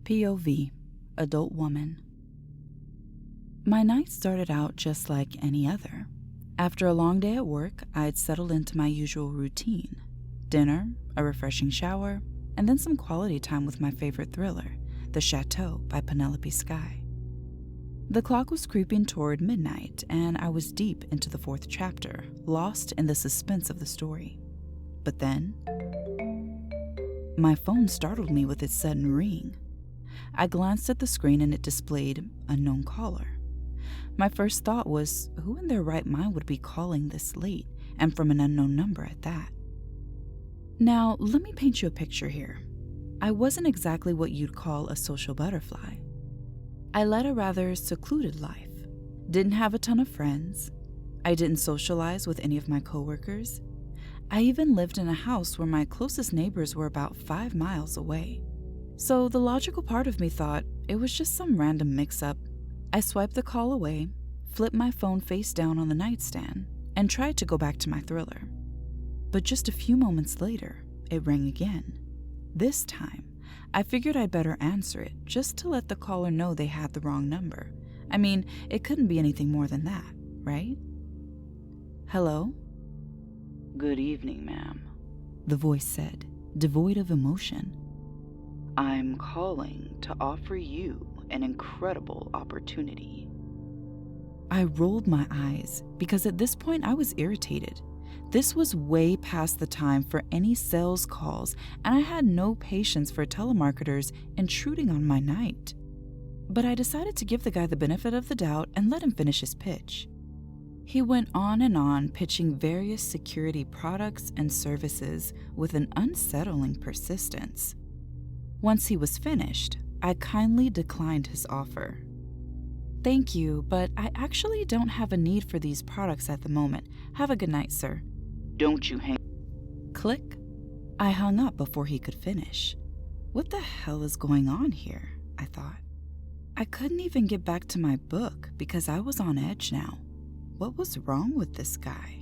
POV, adult woman. My night started out just like any other. After a long day at work, I had settled into my usual routine. Dinner, a refreshing shower, and then some quality time with my favorite thriller, The Chateau by Penelope Sky. The clock was creeping toward midnight, and I was deep into the 4th chapter, lost in the suspense of the story. But then, my phone startled me with its sudden ring. I glanced at the screen and it displayed unknown caller. My first thought was, who in their right mind would be calling this late, and from an unknown number at that? Now, let me paint you a picture here. I wasn't exactly what you'd call a social butterfly. I led a rather secluded life, didn't have a ton of friends. I didn't socialize with any of my coworkers. I even lived in a house where my closest neighbors were about 5 miles away. So the logical part of me thought it was just some random mix-up. I swiped the call away, flipped my phone face down on the nightstand, and tried to go back to my thriller. But just a few moments later, it rang again. This time, I figured I'd better answer it just to let the caller know they had the wrong number. I mean, it couldn't be anything more than that, right? Hello? Good evening, ma'am, the voice said, devoid of emotion. I'm calling to offer you an incredible opportunity. I rolled my eyes because at this point I was irritated. This was way past the time for any sales calls, and I had no patience for telemarketers intruding on my night. But I decided to give the guy the benefit of the doubt and let him finish his pitch. He went on and on, pitching various security products and services with an unsettling persistence. Once he was finished, I kindly declined his offer. Thank you, but I actually don't have a need for these products at the moment. Have a good night, sir. Don't you hang... Click. I hung up before he could finish. What the hell is going on here? I thought. I couldn't even get back to my book because I was on edge now. What was wrong with this guy?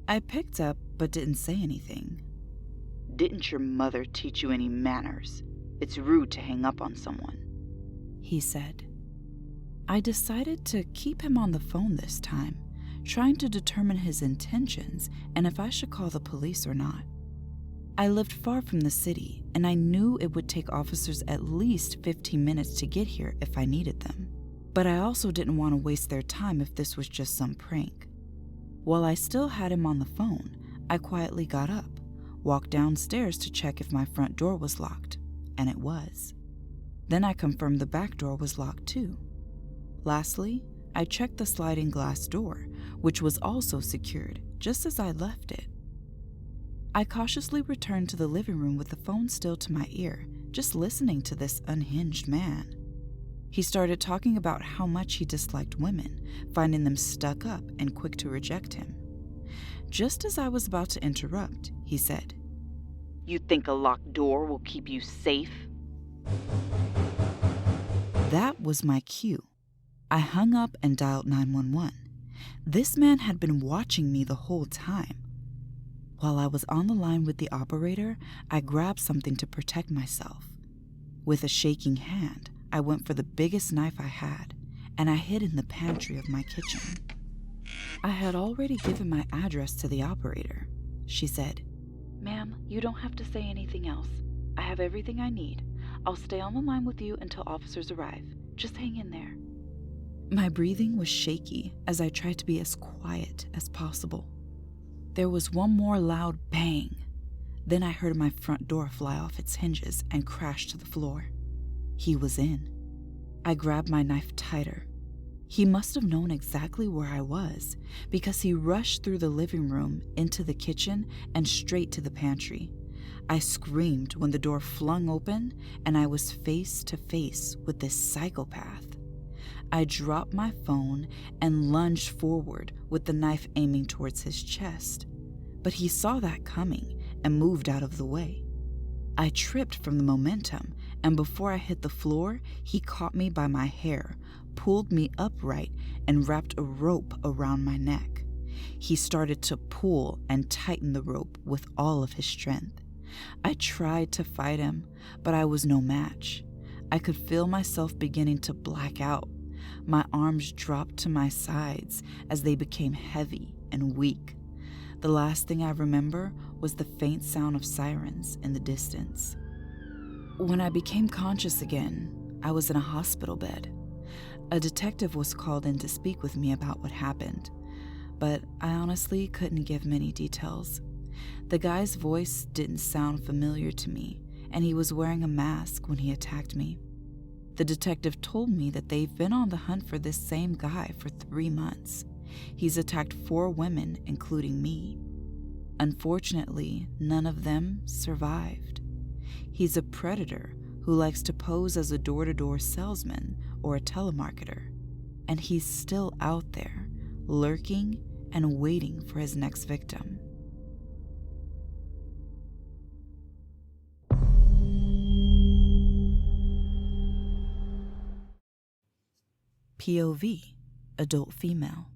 I picked up but didn't say anything. Didn't your mother teach you any manners? It's rude to hang up on someone, he said. I decided to keep him on the phone this time, trying to determine his intentions and if I should call the police or not. I lived far from the city, and I knew it would take officers at least 15 minutes to get here if I needed them. But I also didn't want to waste their time if this was just some prank. While I still had him on the phone, I quietly got up, walked downstairs to check if my front door was locked, and it was. Then I confirmed the back door was locked too. Lastly, I checked the sliding glass door, which was also secured, just as I left it. I cautiously returned to the living room with the phone still to my ear, just listening to this unhinged man. He started talking about how much he disliked women, finding them stuck up and quick to reject him. Just as I was about to interrupt, he said, You think a locked door will keep you safe? That was my cue. I hung up and dialed 911. This man had been watching me the whole time. While I was on the line with the operator, I grabbed something to protect myself. With a shaking hand, I went for the biggest knife I had, and I hid in the pantry of my kitchen. I had already given my address to the operator. She said, Ma'am, you don't have to say anything else. I have everything I need. I'll stay on the line with you until officers arrive. Just hang in there. My breathing was shaky as I tried to be as quiet as possible. There was one more loud bang. Then I heard my front door fly off its hinges and crash to the floor. He was in. I grabbed my knife tighter. He must have known exactly where I was because he rushed through the living room, into the kitchen, and straight to the pantry. I screamed when the door flung open and I was face to face with this psychopath. I dropped my phone and lunged forward with the knife aiming towards his chest. But he saw that coming and moved out of the way. I tripped from the momentum, and before I hit the floor, he caught me by my hair, pulled me upright, and wrapped a rope around my neck. He started to pull and tighten the rope with all of his strength. I tried to fight him, but I was no match. I could feel myself beginning to black out. My arms dropped to my sides as they became heavy and weak. The last thing I remember was the faint sound of sirens in the distance. When I became conscious again, I was in a hospital bed. A detective was called in to speak with me about what happened, but I honestly couldn't give many details. The guy's voice didn't sound familiar to me, and he was wearing a mask when he attacked me. The detective told me that they've been on the hunt for this same guy for 3 months. He's attacked 4 women, including me. Unfortunately, none of them survived. He's a predator who likes to pose as a door-to-door salesman or a telemarketer, and he's still out there, lurking and waiting for his next victim. POV, adult female.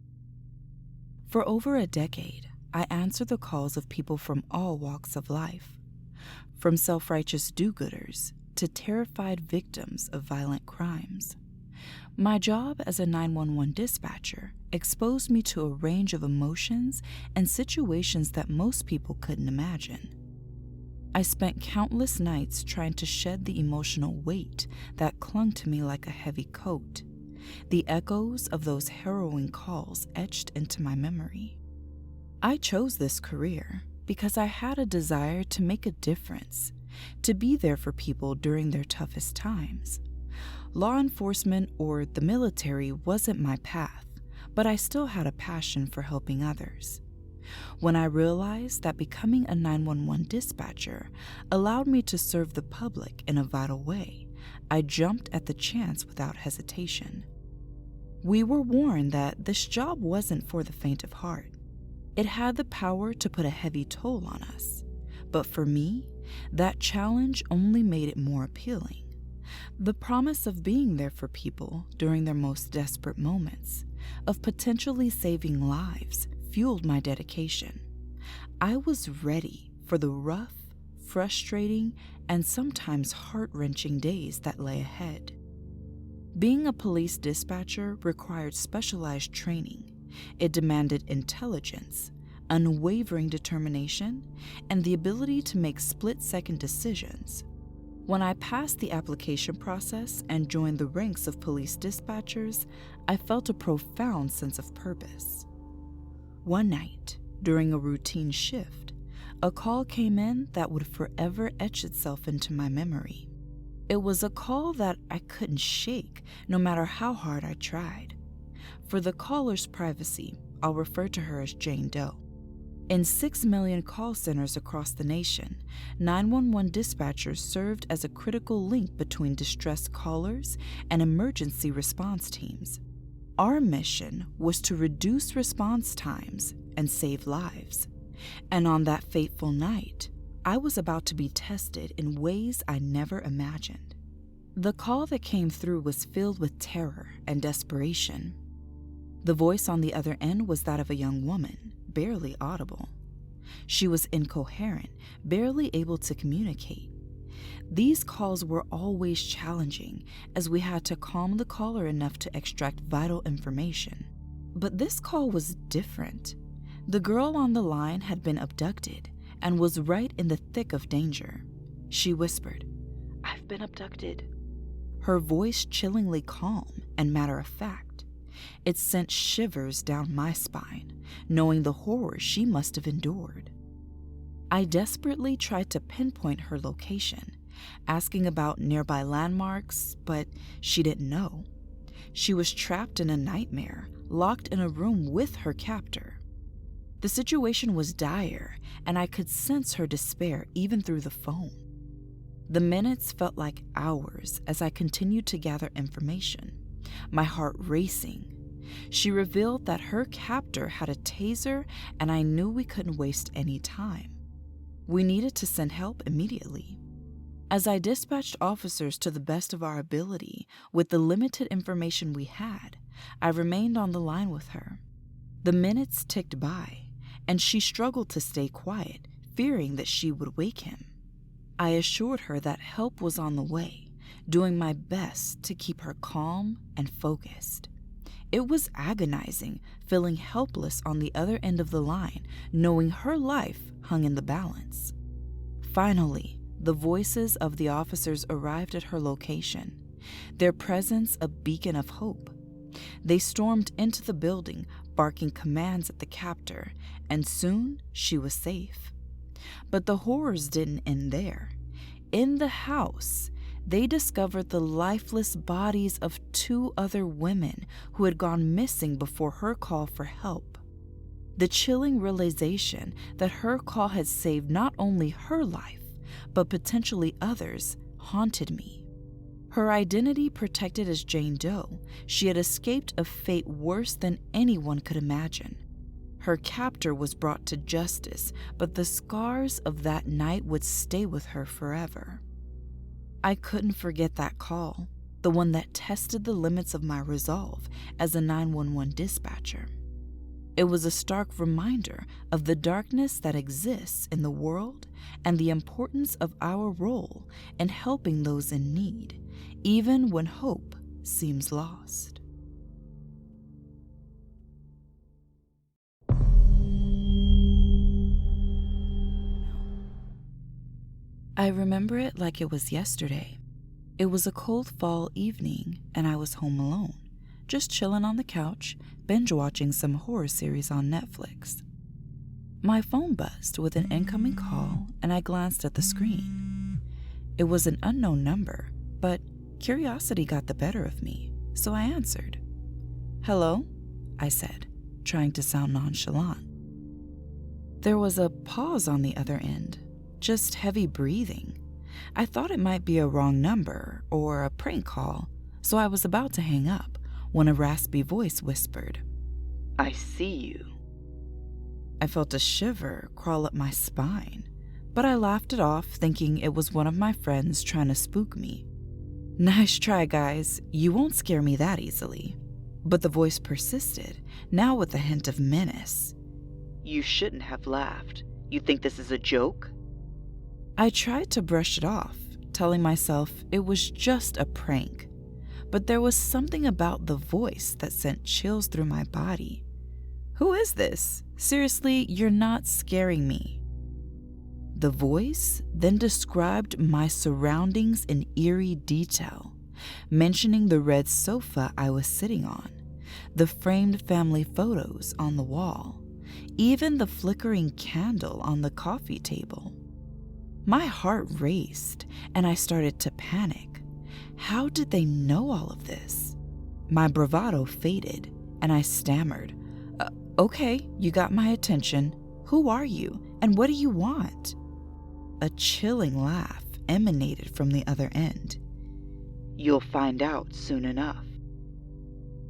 For over a decade, I answer the calls of people from all walks of life, from self-righteous do-gooders to terrified victims of violent crimes. My job as a 911 dispatcher exposed me to a range of emotions and situations that most people couldn't imagine. I spent countless nights trying to shed the emotional weight that clung to me like a heavy coat. The echoes of those harrowing calls etched into my memory. I chose this career because I had a desire to make a difference, to be there for people during their toughest times. Law enforcement or the military wasn't my path, but I still had a passion for helping others. When I realized that becoming a 911 dispatcher allowed me to serve the public in a vital way, I jumped at the chance without hesitation. We were warned that this job wasn't for the faint of heart. It had the power to put a heavy toll on us. But for me, that challenge only made it more appealing. The promise of being there for people during their most desperate moments, of potentially saving lives, fueled my dedication. I was ready for the rough, frustrating, and sometimes heart-wrenching days that lay ahead. Being a police dispatcher required specialized training. It demanded intelligence, unwavering determination, and the ability to make split-second decisions. When I passed the application process and joined the ranks of police dispatchers, I felt a profound sense of purpose. One night, during a routine shift, a call came in that would forever etch itself into my memory. It was a call that I couldn't shake, no matter how hard I tried. For the caller's privacy, I'll refer to her as Jane Doe. In 6 million call centers across the nation, 911 dispatchers served as a critical link between distressed callers and emergency response teams. Our mission was to reduce response times and save lives. And on that fateful night, I was about to be tested in ways I never imagined. The call that came through was filled with terror and desperation. The voice on the other end was that of a young woman, barely audible. She was incoherent, barely able to communicate. These calls were always challenging, as we had to calm the caller enough to extract vital information. But this call was different. The girl on the line had been abducted and was right in the thick of danger. She whispered, "I've been abducted." Her voice chillingly calm and matter-of-fact. It sent shivers down my spine, knowing the horror she must have endured. I desperately tried to pinpoint her location, asking about nearby landmarks, but she didn't know. She was trapped in a nightmare, locked in a room with her captor. The situation was dire, and I could sense her despair even through the phone. The minutes felt like hours as I continued to gather information, my heart racing. She revealed that her captor had a taser, and I knew we couldn't waste any time. We needed to send help immediately. As I dispatched officers to the best of our ability with the limited information we had, I remained on the line with her. The minutes ticked by, and she struggled to stay quiet, fearing that she would wake him. I assured her that help was on the way, doing my best to keep her calm and focused. It was agonizing, feeling helpless on the other end of the line, knowing her life hung in the balance. Finally, the voices of the officers arrived at her location, their presence a beacon of hope. They stormed into the building, barking commands at the captor, and soon she was safe. But the horrors didn't end there. In the house, they discovered the lifeless bodies of 2 other women who had gone missing before her call for help. The chilling realization that her call had saved not only her life, but potentially others, haunted me. Her identity protected as Jane Doe, she had escaped a fate worse than anyone could imagine. Her captor was brought to justice, but the scars of that night would stay with her forever. I couldn't forget that call, the one that tested the limits of my resolve as a 911 dispatcher. It was a stark reminder of the darkness that exists in the world and the importance of our role in helping those in need, even when hope seems lost. I remember it like it was yesterday. It was a cold fall evening and I was home alone, just chilling on the couch, binge-watching some horror series on Netflix. My phone buzzed with an incoming call and I glanced at the screen. It was an unknown number, but curiosity got the better of me, so I answered. "Hello?" I said, trying to sound nonchalant. There was a pause on the other end, just heavy breathing. I thought it might be a wrong number or a prank call, so I was about to hang up when a raspy voice whispered, "I see you." I felt a shiver crawl up my spine, but I laughed it off, thinking it was one of my friends trying to spook me. "Nice try, guys. You won't scare me that easily." But the voice persisted, now with a hint of menace. "You shouldn't have laughed. You think this is a joke?" I tried to brush it off, telling myself it was just a prank, but there was something about the voice that sent chills through my body. "Who is this? Seriously, you're not scaring me." The voice then described my surroundings in eerie detail, mentioning the red sofa I was sitting on, the framed family photos on the wall, even the flickering candle on the coffee table. My heart raced and I started to panic. How did they know all of this? My bravado faded and I stammered, "Okay, you got my attention. Who are you and what do you want?" A chilling laugh emanated from the other end. "You'll find out soon enough."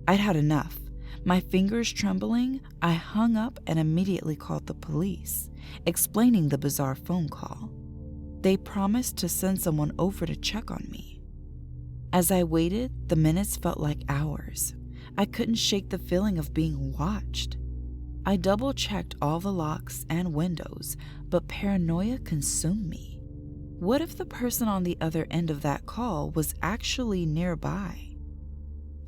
I'd had enough. My fingers trembling, I hung up and immediately called the police, explaining the bizarre phone call. They promised to send someone over to check on me. As I waited, the minutes felt like hours. I couldn't shake the feeling of being watched. I double-checked all the locks and windows, but paranoia consumed me. What if the person on the other end of that call was actually nearby?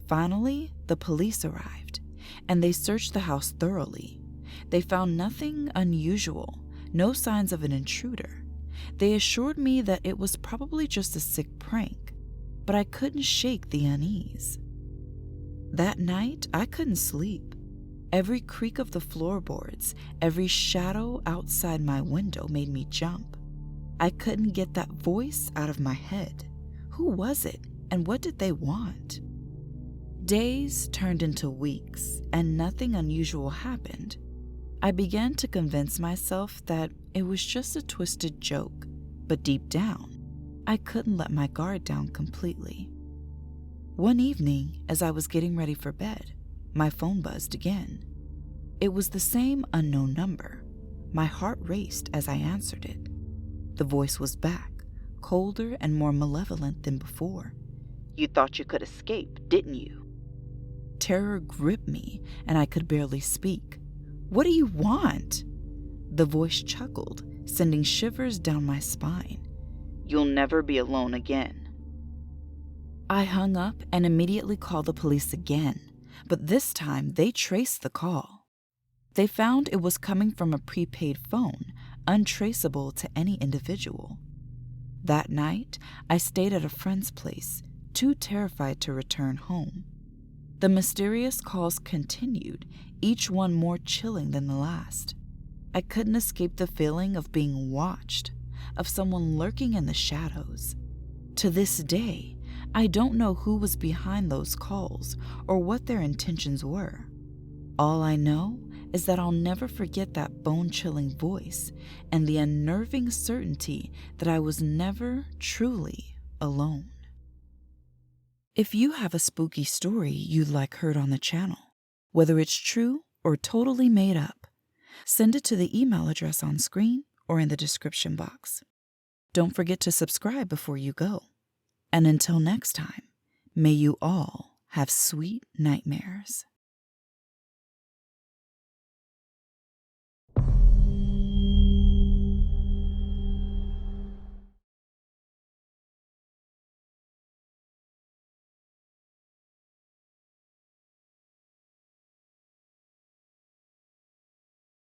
Finally, the police arrived, and they searched the house thoroughly. They found nothing unusual, no signs of an intruder. They assured me that it was probably just a sick prank, but I couldn't shake the unease. That night, I couldn't sleep. Every creak of the floorboards, every shadow outside my window made me jump. I couldn't get that voice out of my head. Who was it, and what did they want? Days turned into weeks, and nothing unusual happened. I began to convince myself that it was just a twisted joke, but deep down, I couldn't let my guard down completely. One evening, as I was getting ready for bed, my phone buzzed again. It was the same unknown number. My heart raced as I answered it. The voice was back, colder and more malevolent than before. "You thought you could escape, didn't you?" Terror gripped me, and I could barely speak. "What do you want?" The voice chuckled, sending shivers down my spine. You'll never be alone again. I hung up and immediately called the police again, but this time they traced the call. They found it was coming from a prepaid phone, untraceable to any individual. That night, I stayed at a friend's place, too terrified to return home. The mysterious calls continued, each one more chilling than the last. I couldn't escape the feeling of being watched, of someone lurking in the shadows. To this day, I don't know who was behind those calls or what their intentions were. All I know is that I'll never forget that bone-chilling voice and the unnerving certainty that I was never truly alone. If you have a spooky story you'd like heard on the channel, whether it's true or totally made up, send it to the email address on screen or in the description box. Don't forget to subscribe before you go. And until next time, may you all have sweet nightmares.